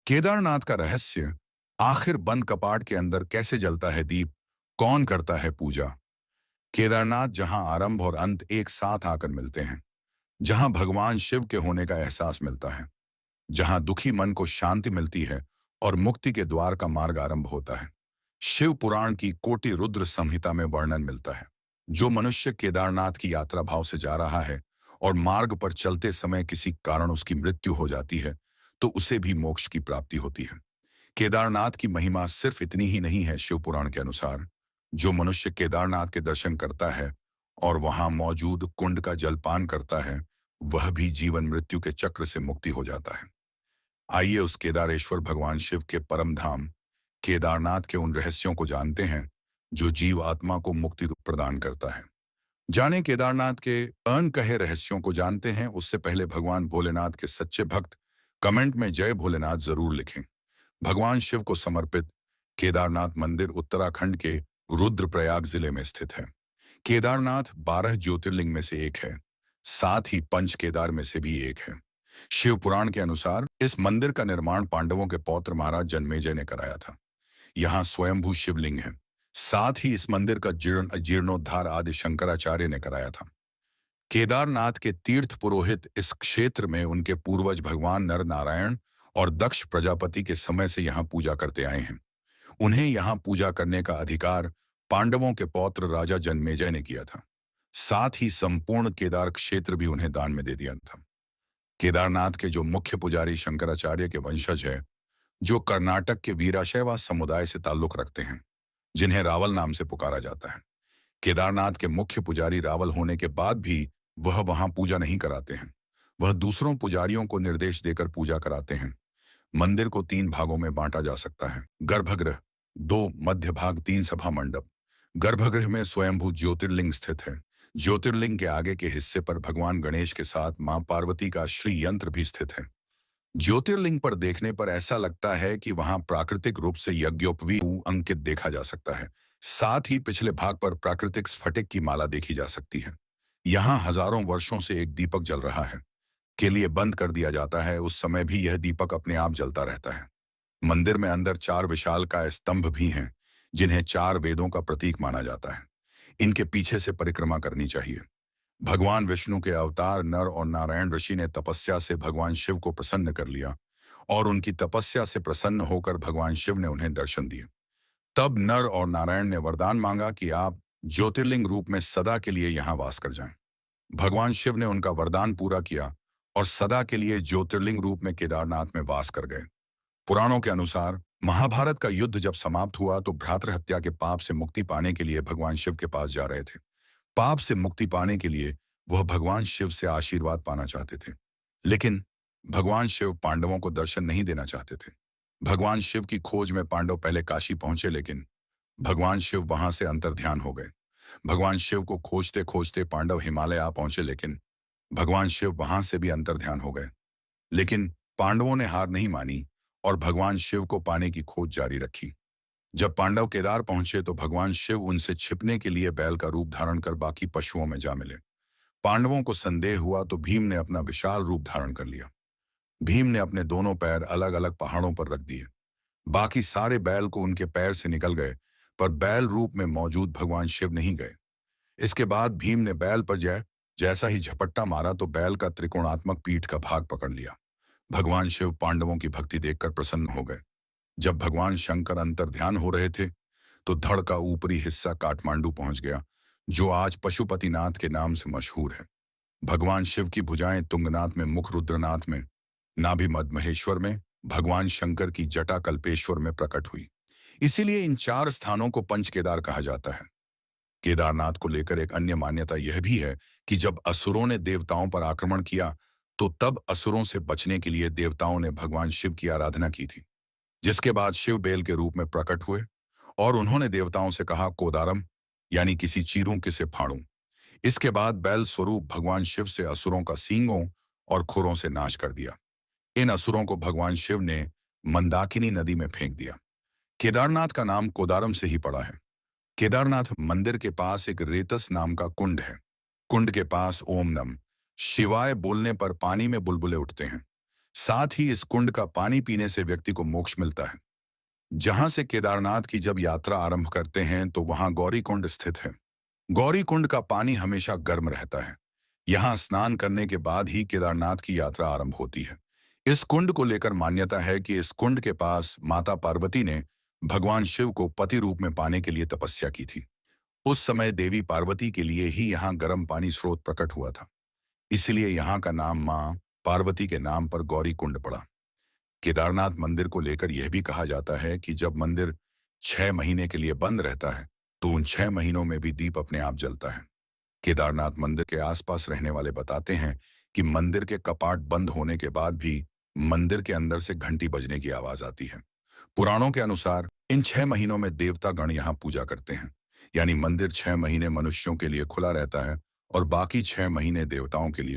केदारनाथ का रहस्य। आखिर बंद कपाट के अंदर कैसे जलता है दीप? कौन करता है पूजा? केदारनाथ, जहां आरंभ और अंत एक साथ आकर मिलते हैं, जहां भगवान शिव के होने का एहसास मिलता है, जहां दुखी मन को शांति मिलती है और मुक्ति के द्वार का मार्ग आरंभ होता है। शिव पुराण की कोटि रुद्र संहिता में वर्णन मिलता है। जो मनुष्य केदारनाथ की यात्रा भाव से जा रहा है और मार्ग पर चलते समय किसी कारण उसकी मृत्यु हो जाती है, तो उसे भी मोक्ष की प्राप्ति होती है। केदारनाथ की महिमा सिर्फ इतनी ही नहीं है। शिव पुराण के अनुसार जो मनुष्य केदारनाथ के दर्शन करता है और वहां मौजूद कुंड का जलपान करता है, वह भी जीवन मृत्यु के चक्र से मुक्ति हो जाता है। आइए उस केदारेश्वर भगवान शिव के परम धाम केदारनाथ के उन रहस्यों को जानते हैं जो जीव आत्मा को मुक्ति प्रदान करता है। जाने केदारनाथ के अनकहे रहस्यों को जानते हैं, उससे पहले भगवान भोलेनाथ के सच्चे भक्त कमेंट में जय भोलेनाथ जरूर लिखें। भगवान शिव को समर्पित केदारनाथ मंदिर उत्तराखंड के रुद्रप्रयाग जिले में स्थित है। केदारनाथ 12 ज्योतिर्लिंग में से एक है, साथ ही पंच केदार में से भी एक है। शिव पुराण के अनुसार इस मंदिर का निर्माण पांडवों के पौत्र महाराज जन्मेजय ने कराया था। यहाँ स्वयंभू शिवलिंग है। साथ ही इस मंदिर का जीर्णोद्धार आदि शंकराचार्य ने कराया था। केदारनाथ के तीर्थ पुरोहित इस क्षेत्र में उनके पूर्वज भगवान नर नारायण और दक्ष प्रजापति के समय से यहाँ पूजा करते आए हैं। उन्हें यहाँ पूजा करने का अधिकार पांडवों के पौत्र राजा जन्मेजय ने किया था। साथ ही संपूर्ण केदार क्षेत्र भी उन्हें दान में दे दिया था। केदारनाथ के जो मुख्य पुजारी शंकराचार्य के वंशज है, जो कर्नाटक के वीराशैवा समुदाय से ताल्लुक रखते हैं, जिन्हें रावल नाम से पुकारा जाता है। केदारनाथ के मुख्य पुजारी रावल होने के बाद भी वह वहां पूजा नहीं कराते हैं। वह दूसरों पुजारियों को निर्देश देकर पूजा कराते हैं। मंदिर को 3 भागों में बांटा जा सकता है। गर्भगृह 2, मध्य भाग 3, सभा मंडप। गर्भगृह में स्वयंभू ज्योतिर्लिंग स्थित है। ज्योतिर्लिंग के आगे के हिस्से पर भगवान गणेश के साथ मां पार्वती का श्री यंत्र भी स्थित है। ज्योतिर्लिंग पर देखने पर ऐसा लगता है कि वहां प्राकृतिक रूप से यज्ञोपवीत अंकित देखा जा सकता है। साथ ही पिछले भाग पर प्राकृतिक स्फटिक की माला देखी जा सकती है। यहाँ हजारों वर्षों से एक दीपक जल रहा है। के लिए बंद कर दिया जाता है, उस समय भी यह दीपक अपने आप जलता रहता है। मंदिर में अंदर 4 विशालकाय स्तंभ भी हैं, जिन्हें 4 वेदों का प्रतीक माना जाता है। इनके पीछे से परिक्रमा करनी चाहिए। भगवान विष्णु के अवतार नर और नारायण ऋषि ने तपस्या से भगवान शिव को प्रसन्न कर लिया और उनकी तपस्या से प्रसन्न होकर भगवान शिव ने उन्हें दर्शन दिए। तब नर और नारायण ने वरदान मांगा कि आप ज्योतिर्लिंग रूप में सदा के लिए यहाँ वास कर जाएं। भगवान शिव ने उनका वरदान पूरा किया और सदा के लिए ज्योतिर्लिंग रूप में केदारनाथ में वास कर गए। पुराणों के अनुसार महाभारत का युद्ध जब समाप्त हुआ तो भ्रातृहत्या के पाप से मुक्ति पाने के लिए भगवान शिव के पास जा रहे थे। पाप से मुक्ति पाने के लिए वह भगवान शिव से आशीर्वाद पाना चाहते थे, लेकिन भगवान शिव पांडवों को दर्शन नहीं देना चाहते थे। भगवान शिव की खोज में पांडव पहले काशी पहुंचे, लेकिन भगवान शिव वहां से अंतर्ध्यान हो गए। भगवान शिव को खोजते खोजते पांडव हिमालय आ पहुंचे, लेकिन भगवान शिव वहां से भी अंतर्ध्यान हो गए। लेकिन पांडवों ने हार नहीं मानी और भगवान शिव को पाने की खोज जारी रखी। जब पांडव केदार पहुंचे तो भगवान शिव उनसे छिपने के लिए बैल का रूप धारण कर बाकी पशुओं में जा मिले। पांडवों को संदेह हुआ तो भीम ने अपना विशाल रूप धारण कर लिया। भीम ने अपने दोनों पैर अलग अलग पहाड़ों पर रख दिए। बाकी सारे बैल को उनके पैर से निकल गए, पर बैल रूप में मौजूद भगवान शिव नहीं गए। इसके बाद भीम ने बैल पर जैसा ही झपट्टा मारा तो बैल का त्रिकोणात्मक पीठ का भाग पकड़ लिया। भगवान शिव पांडवों की भक्ति देखकर प्रसन्न हो गए। जब भगवान शंकर अंतर्ध्यान हो रहे थे तो धड़ का ऊपरी हिस्सा काठमांडू पहुंच गया, जो आज पशुपतिनाथ के नाम से मशहूर है। भगवान शिव की भुजाएं तुंगनाथ में, मुख रुद्रनाथ में, नाभि मध्य महेश्वर में, भगवान शंकर की जटा कल्पेश्वर में प्रकट हुई। इसीलिए इन 4 स्थानों को पंच केदार कहा जाता है। केदारनाथ को लेकर एक अन्य मान्यता यह भी है कि जब असुरों ने देवताओं पर आक्रमण किया तो तब असुरों से बचने के लिए देवताओं ने भगवान शिव की आराधना की थी, जिसके बाद शिव बेल के रूप में प्रकट हुए और उन्होंने देवताओं से कहा, कोदारम यानी किसी चीरूं किसे फाड़ूं। इसके बाद बैल स्वरूप भगवान शिव से असुरों का सींगों और खुरों से नाश कर दिया। इन असुरों को भगवान शिव ने मंदाकिनी नदी में फेंक दिया। केदारनाथ का नाम कोदारम से ही पड़ा है। केदारनाथ मंदिर के पास एक रेतस नाम का कुंड है। कुंड के पास ओम नम शिवाय बोलने पर पानी में बुलबुले उठते हैं। साथ ही इस कुंड का पानी पीने से व्यक्ति को मोक्ष मिलता है। जहां से केदारनाथ की जब यात्रा आरंभ करते हैं तो वहां गौरी कुंड स्थित है। गौरी कुंड का पानी हमेशा गर्म रहता है। यहाँ स्नान करने के बाद ही केदारनाथ की यात्रा आरंभ होती है। इस कुंड को लेकर मान्यता है कि इस कुंड के पास माता पार्वती ने भगवान शिव को पति रूप में पाने के लिए तपस्या की थी। उस समय देवी पार्वती के लिए ही यहाँ गर्म पानी स्रोत प्रकट हुआ था। इसलिए यहाँ का नाम माँ पार्वती के नाम पर गौरी कुंड पड़ा। केदारनाथ मंदिर को लेकर यह भी कहा जाता है कि जब मंदिर 6 महीने के लिए बंद रहता है तो उन 6 महीनों में भी दीप अपने आप जलता है। केदारनाथ मंदिर के आसपास रहने वाले बताते हैं कि मंदिर के कपाट बंद होने के बाद भी मंदिर के अंदर से घंटी बजने की आवाज आती है। पुराणों के अनुसार इन 6 महीनों में देवता गण यहाँ पूजा करते हैं। यानी मंदिर 6 महीने मनुष्यों के लिए खुला रहता है और बाकी 6 महीने देवताओं के लिए।